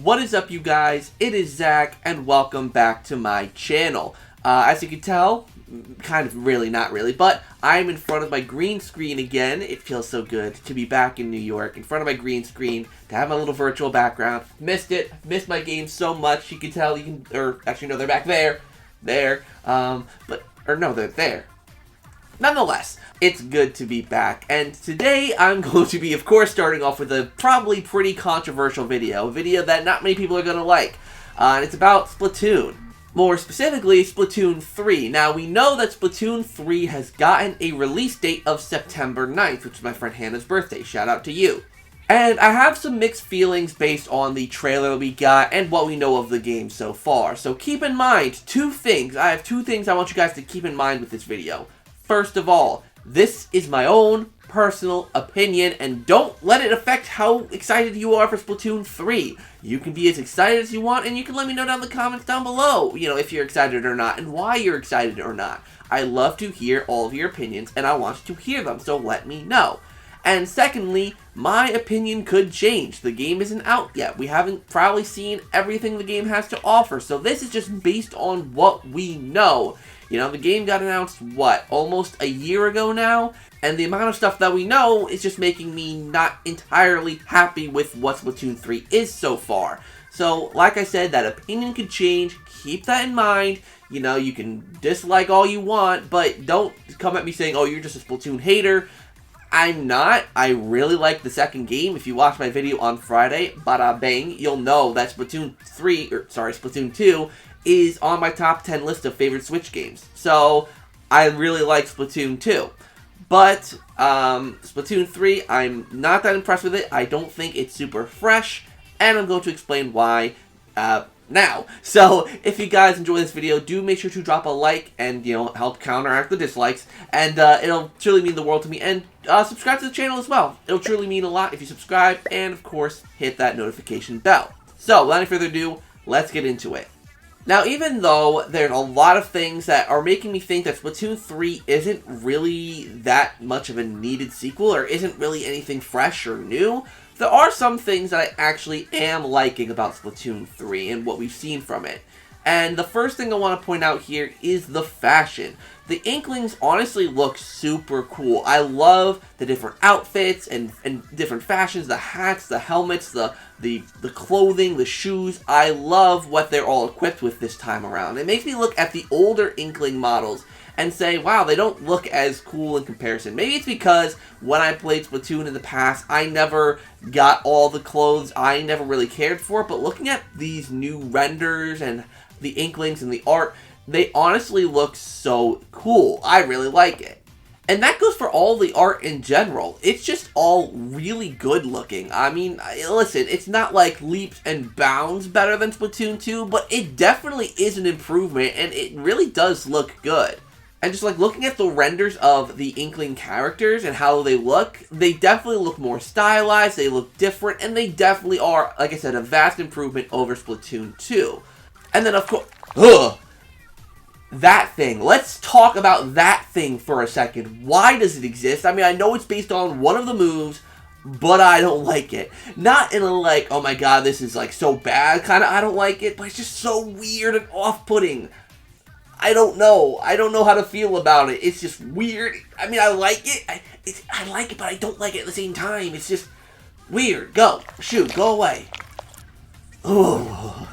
What is up, you guys? It is Zach, and welcome back to my channel. As you can tell, kind of really, not really, but I'm in front of my green screen again. It feels so good to be back in New York, in front of my green screen, to have my little virtual background. Missed it. Missed my game so much. You can tell, or actually, no, they're back there. They're there. Nonetheless, it's good to be back, and today I'm going to be, of course, starting off with a probably pretty controversial video, a video that not many people are going to like, and it's about Splatoon. More specifically, Splatoon 3. Now, we know that Splatoon 3 has gotten a release date of September 9th, which is my friend Hannah's birthday. Shout out to you. And I have some mixed feelings based on the trailer we got and what we know of the game so far. So keep in mind two things. I have two things I want you guys to keep in mind with this video. First of all, this is my own personal opinion, and don't let it affect how excited you are for Splatoon 3. You can be as excited as you want, and you can let me know down in the comments down below, if you're excited or not, and why you're excited or not. I love to hear all of your opinions, and I want to hear them, so let me know. And secondly, my opinion could change. The game isn't out yet. We haven't probably seen everything the game has to offer, so this is just based on what we know. The game got announced, almost a year ago now? And the amount of stuff that we know is just making me not entirely happy with what Splatoon 3 is so far. So, like I said, that opinion could change. Keep that in mind. You can dislike all you want, but don't come at me saying, oh, you're just a Splatoon hater. I'm not. I really like the second game. If you watch my video on Friday, bada bang, you'll know that Splatoon 2 is on my top 10 list of favorite Switch games. So, I really like Splatoon 2. But, Splatoon 3, I'm not that impressed with it. I don't think it's super fresh, and I'm going to explain why, now. So, if you guys enjoy this video, do make sure to drop a like and, help counteract the dislikes, and, it'll truly mean the world to me, and, subscribe to the channel as well. It'll truly mean a lot if you subscribe, and, of course, hit that notification bell. So, without any further ado, let's get into it. Now, even though there's a lot of things that are making me think that Splatoon 3 isn't really that much of a needed sequel, or isn't really anything fresh or new, there are some things that I actually am liking about Splatoon 3 and what we've seen from it. And the first thing I want to point out here is the fashion. The Inklings honestly look super cool. I love the different outfits and different fashions, the hats, the helmets, the clothing, the shoes. I love what they're all equipped with this time around. It makes me look at the older Inkling models and say, wow, they don't look as cool in comparison. Maybe it's because when I played Splatoon in the past, I never got all the clothes I never really cared for, but looking at these new renders and the Inklings and the art, they honestly look so cool. I really like it. And that goes for all the art in general. It's just all really good looking. I mean, listen, it's not like leaps and bounds better than Splatoon 2, but it definitely is an improvement, and it really does look good. And just like looking at the renders of the Inkling characters and how they definitely look more stylized, they look different, and they definitely are, like I said, a vast improvement over Splatoon 2. And then, of course, that thing. Let's talk about that thing for a second. Why does it exist? I mean, I know it's based on one of the moves, but I don't like it. Not in a like, oh my god, this is like so bad kind of, I don't like it, but it's just so weird and off-putting. I don't know. I don't know how to feel about it. It's just weird. I mean, I like it. I like it, but I don't like it at the same time. It's just weird. Go. Shoot. Go away. Oh.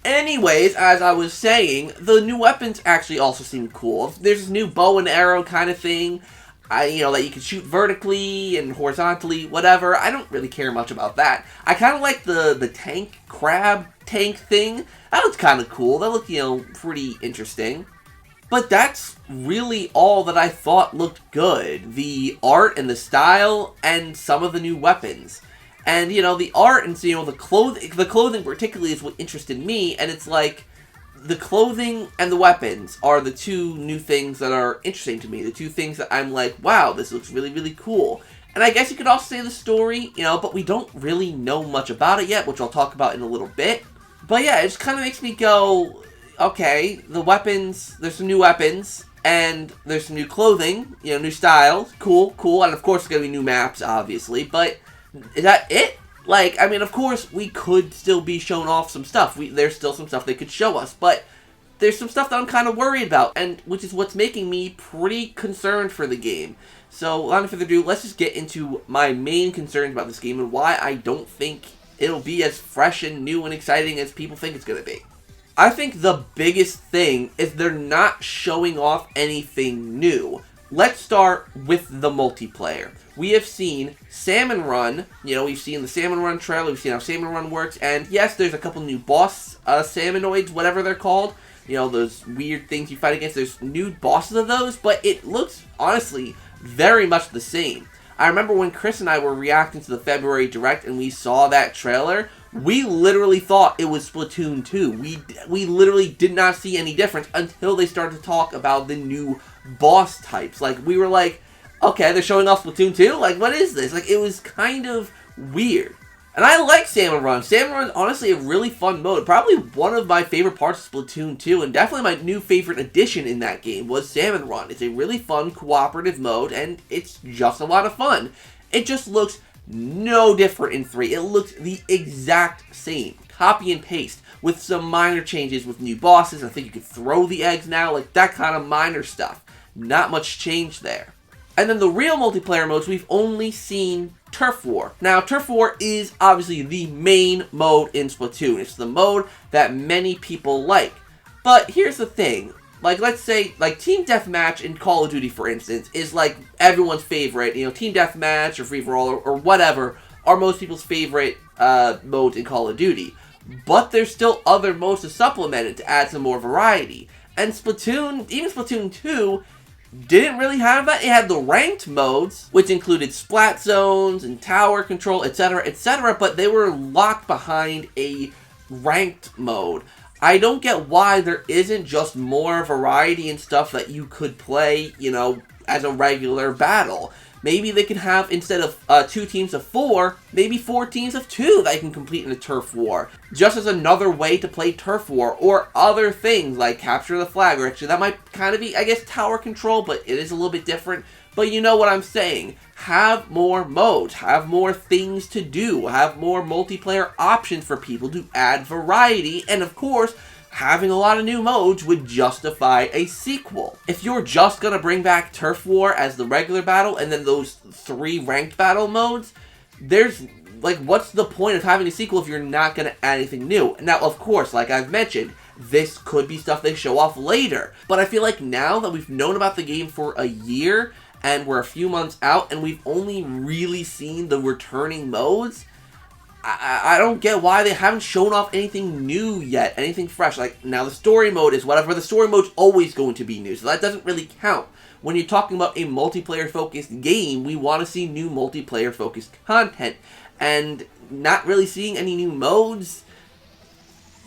Anyways, as I was saying, the new weapons actually also seem cool. There's this new bow and arrow kind of thing, that you can shoot vertically and horizontally, whatever. I don't really care much about that. I kind of like the crab tank thing. That looks kind of cool. That looked, pretty interesting. But that's really all that I thought looked good. The art and the style and some of the new weapons. And, the art and, the clothing particularly is what interested me, and it's like, the clothing and the weapons are the two new things that are interesting to me, the two things that I'm like, wow, this looks really, really cool. And I guess you could also say the story, but we don't really know much about it yet, which I'll talk about in a little bit. But yeah, it just kind of makes me go, okay, the weapons, there's some new weapons, and there's some new clothing, new styles, cool, and of course there's going to be new maps, obviously, but is that it? Like, I mean, of course, we could still be shown off some stuff. There's still some stuff they could show us, but there's some stuff that I'm kind of worried about, and which is what's making me pretty concerned for the game. So, without further ado, let's just get into my main concerns about this game and why I don't think it'll be as fresh and new and exciting as people think it's going to be. I think the biggest thing is they're not showing off anything new. Let's start with the multiplayer. We have seen Salmon Run, we've seen the Salmon Run trailer, we've seen how Salmon Run works, and yes, there's a couple new boss salmonoids, whatever they're called. Those weird things you fight against. There's new bosses of those, but it looks, honestly, very much the same. I remember when Chris and I were reacting to the February Direct and we saw that trailer, we literally thought it was Splatoon 2. We literally did not see any difference until they started to talk about the new boss types. Like, we were like, okay, they're showing off Splatoon 2? Like, what is this? Like, it was kind of weird. And I like Salmon Run. Salmon Run is honestly a really fun mode. Probably one of my favorite parts of Splatoon 2, and definitely my new favorite addition in that game was Salmon Run. It's a really fun cooperative mode, and it's just a lot of fun. It just looks no different in 3. It looks the exact same. Copy and paste, with some minor changes with new bosses. I think you can throw the eggs now, like that kind of minor stuff. Not much change there. And then the real multiplayer modes, we've only seen Turf War. Now, Turf War is obviously the main mode in Splatoon. It's the mode that many people like. But here's the thing. Like, let's say, like, Team Deathmatch in Call of Duty, for instance, is, like, everyone's favorite. Team Deathmatch or Free-for-All or whatever are most people's favorite modes in Call of Duty. But there's still other modes to supplement it, to add some more variety. And Splatoon, even Splatoon 2, didn't really have that. It had the ranked modes, which included splat zones and tower control, etc., but they were locked behind a ranked mode. I don't get why there isn't just more variety and stuff that you could play, as a regular battle. Maybe they could have, instead of 2 teams of 4, maybe 4 teams of 2 that you can complete in a Turf War. Just as another way to play Turf War, or other things like Capture the Flag, or actually that might kind of be, I guess, tower control, but it is a little bit different. But you know what I'm saying. Have more modes, have more things to do, have more multiplayer options for people to add variety, and of course, having a lot of new modes would justify a sequel. If you're just gonna bring back Turf War as the regular battle and then those 3 ranked battle modes, there's, like, what's the point of having a sequel if you're not gonna add anything new? Now, of course, like I've mentioned, this could be stuff they show off later. But I feel like now that we've known about the game for a year, and we're a few months out, and we've only really seen the returning modes, I don't get why they haven't shown off anything new yet, anything fresh. Like, now the story mode is whatever. The story mode's always going to be new, so that doesn't really count. When you're talking about a multiplayer-focused game, we want to see new multiplayer-focused content. And not really seeing any new modes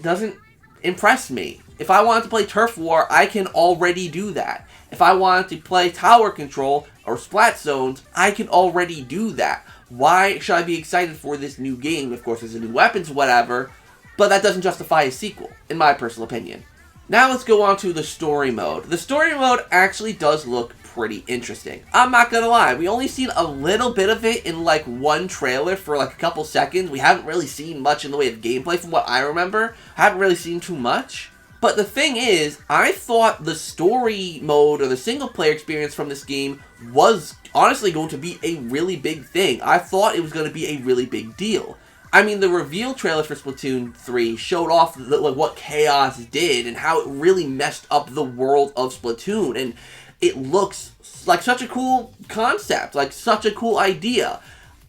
doesn't impress me. If I wanted to play Turf War, I can already do that. If I wanted to play Tower Control or Splat Zones, I can already do that. Why should I be excited for this new game? Of course, there's a new weapons, whatever, but that doesn't justify a sequel, in my personal opinion. Now let's go on to the story mode. The story mode actually does look pretty interesting. I'm not gonna lie, we only seen a little bit of it in like one trailer for like a couple seconds. We haven't really seen much in the way of gameplay from what I remember. I haven't really seen too much. But the thing is, I thought the story mode or the single player experience from this game was honestly going to be a really big thing. I thought it was going to be a really big deal. I mean, the reveal trailer for Splatoon 3 showed off what Chaos did and how it really messed up the world of Splatoon. And it looks like such a cool concept, like such a cool idea.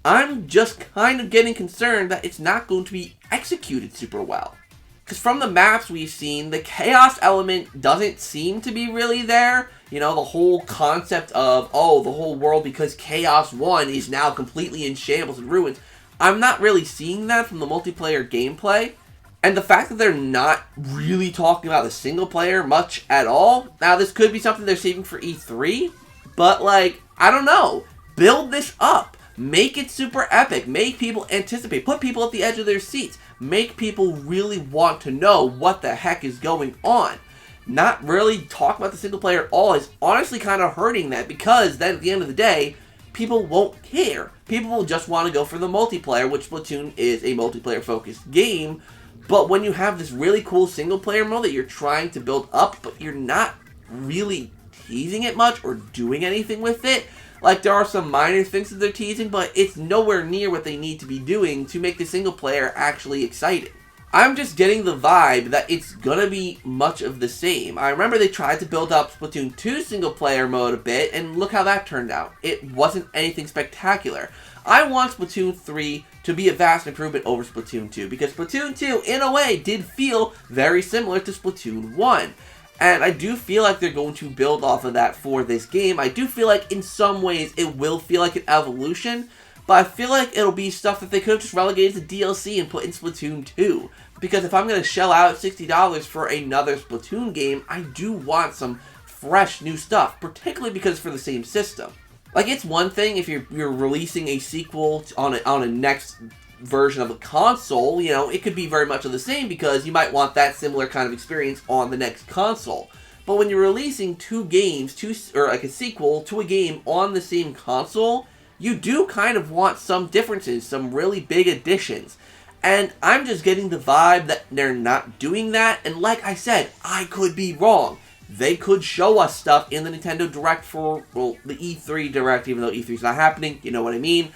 I'm just kind of getting concerned that it's not going to be executed super well. Because from the maps we've seen, the chaos element doesn't seem to be really there. The whole concept of, oh, the whole world, because Chaos 1 is now completely in shambles and ruins. I'm not really seeing that from the multiplayer gameplay. And the fact that they're not really talking about the single player much at all. Now, this could be something they're saving for E3. But, like, I don't know. Build this up. Make it super epic. Make people anticipate. Put people at the edge of their seats. Make people really want to know what the heck is going on. Not really talk about the single player at all is honestly kind of hurting that, because then at the end of the day, people won't care. People will just want to go for the multiplayer, which Splatoon is a multiplayer-focused game. But when you have this really cool single-player mode that you're trying to build up, but you're not really teasing it much or doing anything with it, like, there are some minor things that they're teasing, but it's nowhere near what they need to be doing to make the single-player actually exciting. I'm just getting the vibe that it's gonna be much of the same. I remember they tried to build up Splatoon 2 single-player mode a bit, and look how that turned out. It wasn't anything spectacular. I want Splatoon 3 to be a vast improvement over Splatoon 2, because Splatoon 2, in a way, did feel very similar to Splatoon 1. And I do feel like they're going to build off of that for this game. I do feel like in some ways it will feel like an evolution, but I feel like it'll be stuff that they could have just relegated to DLC and put in Splatoon 2. Because if I'm going to shell out $60 for another Splatoon game, I do want some fresh new stuff, particularly because it's for the same system. Like, it's one thing if you're releasing a sequel on a next version of a console, you know, it could be very much of the same because you might want that similar kind of experience on the next console. But when you're releasing two games, or like a sequel to a game on the same console, you do kind of want some differences, some really big additions. And I'm just getting the vibe that they're not doing that, and like I said, I could be wrong. They could show us stuff in the Nintendo Direct for, well, the E3 Direct, even though E3's not happening, you know what I mean?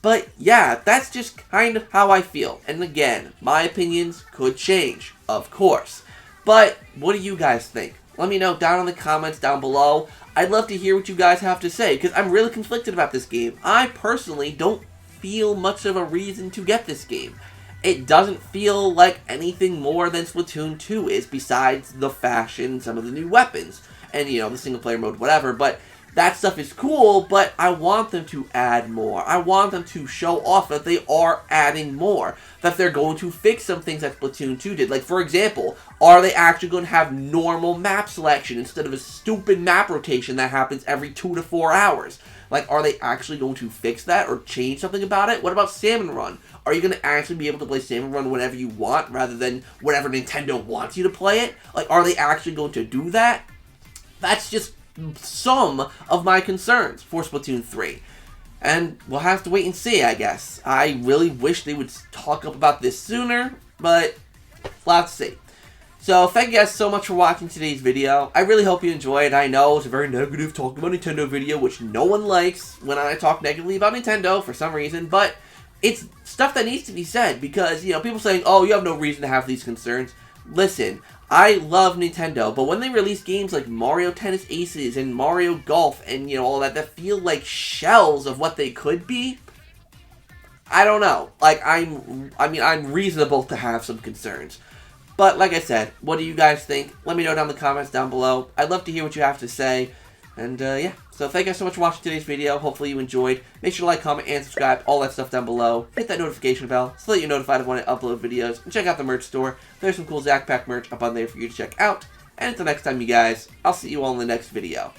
But yeah, that's just kind of how I feel. And again, my opinions could change, of course. But what do you guys think? Let me know down in the comments down below. I'd love to hear what you guys have to say, because I'm really conflicted about this game. I personally don't feel much of a reason to get this game. It doesn't feel like anything more than Splatoon 2 is, besides the fashion, some of the new weapons, and, you know, the single-player mode, whatever, but that stuff is cool, but I want them to add more. I want them to show off that they are adding more, that they're going to fix some things that Splatoon 2 did. Like, for example, are they actually going to have normal map selection instead of a stupid map rotation that happens every 2 to 4 hours? Like, are they actually going to fix that or change something about it? What about Salmon Run? Are you going to actually be able to play Salmon Run whenever you want, rather than whenever Nintendo wants you to play it? Like, are they actually going to do that? That's just some of my concerns for Splatoon 3. And we'll have to wait and see, I guess. I really wish they would talk up about this sooner, but we'll have to see. So, thank you guys so much for watching today's video. I really hope you enjoyed. I know it's a very negative talking about Nintendo video, which no one likes when I talk negatively about Nintendo for some reason, but it's stuff that needs to be said because, you know, people saying, oh, you have no reason to have these concerns. Listen, I love Nintendo, but when they release games like Mario Tennis Aces and Mario Golf and, you know, all that feel like shells of what they could be, I don't know. Like, I'm reasonable to have some concerns. But, like I said, what do you guys think? Let me know down in the comments down below. I'd love to hear what you have to say. And, yeah. So, thank you guys so much for watching today's video. Hopefully you enjoyed. Make sure to like, comment, and subscribe. All that stuff down below. Hit that notification bell so that you're notified of when I upload videos. And check out the merch store. There's some cool ZakPak merch up on there for you to check out. And until next time, you guys, I'll see you all in the next video.